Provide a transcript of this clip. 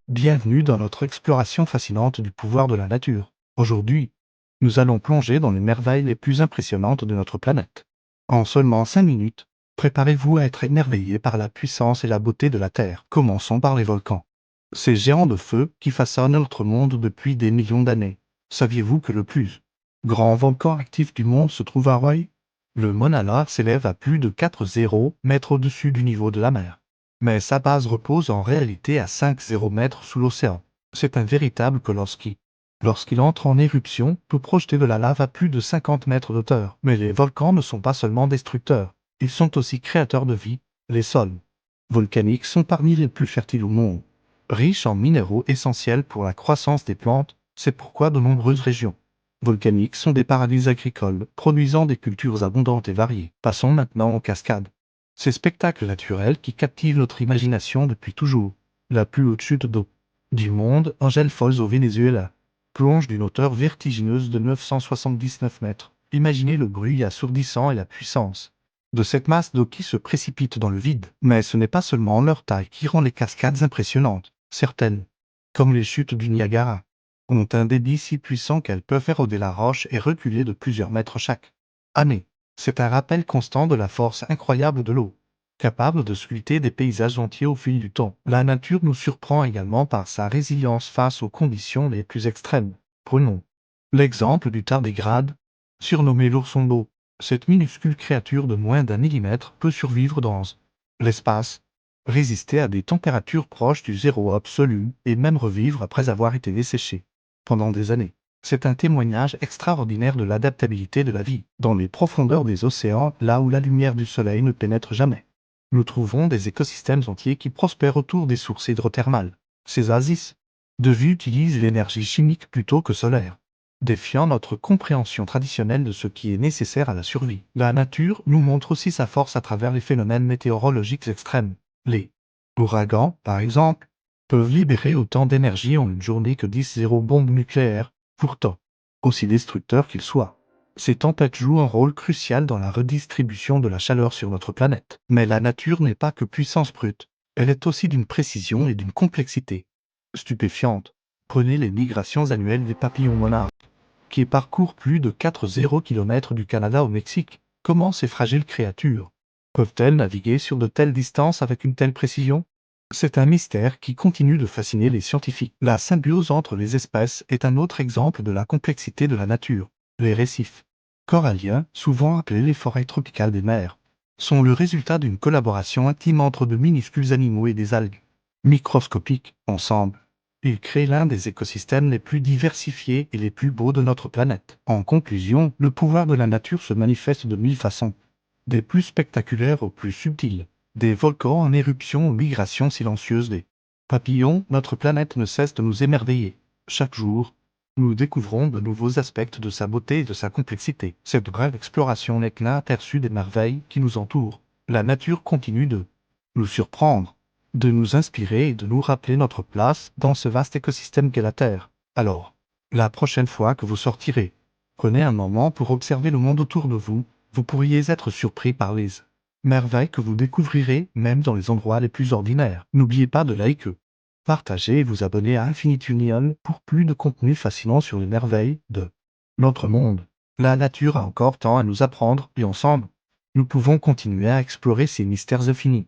Bienvenue dans notre exploration fascinante du pouvoir de la nature. Aujourd'hui, nous allons plonger dans les merveilles les plus impressionnantes de notre planète. En seulement 5 minutes, préparez-vous à être émerveillé par la puissance et la beauté de la Terre. Commençons par les volcans. Ces géants de feu qui façonnent notre monde depuis des millions d'années. Saviez-vous que le plus grand volcan actif du monde se trouve à Hawaï? Le Mauna Loa s'élève à plus de 4,0 mètres au-dessus du niveau de la mer. Mais sa base repose en réalité à 5,0 mètres sous l'océan. C'est un véritable colosse qui, lorsqu'il entre en éruption, peut projeter de la lave à plus de 50 mètres d'auteur. Mais les volcans ne sont pas seulement destructeurs, ils sont aussi créateurs de vie. Les sols volcaniques sont parmi les plus fertiles au monde. Riches en minéraux essentiels pour la croissance des plantes, c'est pourquoi de nombreuses régions volcaniques sont des paradis agricoles, produisant des cultures abondantes et variées. Passons maintenant aux cascades. Ces spectacles naturels qui captivent notre imagination depuis toujours. La plus haute chute d'eau du monde, Angel Falls au Venezuela, plonge d'une hauteur vertigineuse de 979 mètres. Imaginez le bruit assourdissant et la puissance de cette masse d'eau qui se précipite dans le vide. Mais ce n'est pas seulement leur taille qui rend les cascades impressionnantes. Certaines, comme les chutes du Niagara, ont un débit si puissant qu'elles peuvent éroder la roche et reculer de plusieurs mètres chaque année. C'est un rappel constant de la force incroyable de l'eau, capable de sculpter des paysages entiers au fil du temps. La nature nous surprend également par sa résilience face aux conditions les plus extrêmes. Prenons l'exemple du tardigrade, surnommé l'ourson d'eau. Cette minuscule créature de moins d'un millimètre peut survivre dans l'espace, résister à des températures proches du zéro absolu et même revivre après avoir été desséché pendant des années. C'est un témoignage extraordinaire de l'adaptabilité de la vie dans les profondeurs des océans, là où la lumière du soleil ne pénètre jamais. Nous trouvons des écosystèmes entiers qui prospèrent autour des sources hydrothermales. Ces oasis de vie utilisent l'énergie chimique plutôt que solaire, défiant notre compréhension traditionnelle de ce qui est nécessaire à la survie. La nature nous montre aussi sa force à travers les phénomènes météorologiques extrêmes. Les ouragans, par exemple, peuvent libérer autant d'énergie en une journée que 10 bombes nucléaires, pourtant, aussi destructeurs qu'ils soient. Ces tempêtes jouent un rôle crucial dans la redistribution de la chaleur sur notre planète. Mais la nature n'est pas que puissance brute, elle est aussi d'une précision et d'une complexité stupéfiante. Prenez les migrations annuelles des papillons monarques, qui parcourent plus de 4,0 km du Canada au Mexique. Comment ces fragiles créatures peuvent-elles naviguer sur de telles distances avec une telle précision? C'est un mystère qui continue de fasciner les scientifiques. La symbiose entre les espèces est un autre exemple de la complexité de la nature. Les récifs coralliens, souvent appelés les forêts tropicales des mers, sont le résultat d'une collaboration intime entre de minuscules animaux et des algues microscopiques. Ensemble, ils créent l'un des écosystèmes les plus diversifiés et les plus beaux de notre planète. En conclusion, le pouvoir de la nature se manifeste de mille façons, des plus spectaculaires aux plus subtiles. Des volcans en éruption aux migrations silencieuses des papillons, notre planète ne cesse de nous émerveiller. Chaque jour, nous découvrons de nouveaux aspects de sa beauté et de sa complexité. Cette brève exploration n'est qu'un aperçu des merveilles qui nous entourent. La nature continue de nous surprendre, de nous inspirer et de nous rappeler notre place dans ce vaste écosystème qu'est la Terre. Alors, la prochaine fois que vous sortirez, prenez un moment pour observer le monde autour de vous. Vous pourriez être surpris par les merveilles que vous découvrirez même dans les endroits les plus ordinaires. N'oubliez pas de liker, partager et vous abonner à Infinite Union pour plus de contenu fascinant sur les merveilles de notre monde. La nature a encore tant à nous apprendre et ensemble, nous pouvons continuer à explorer ces mystères infinis.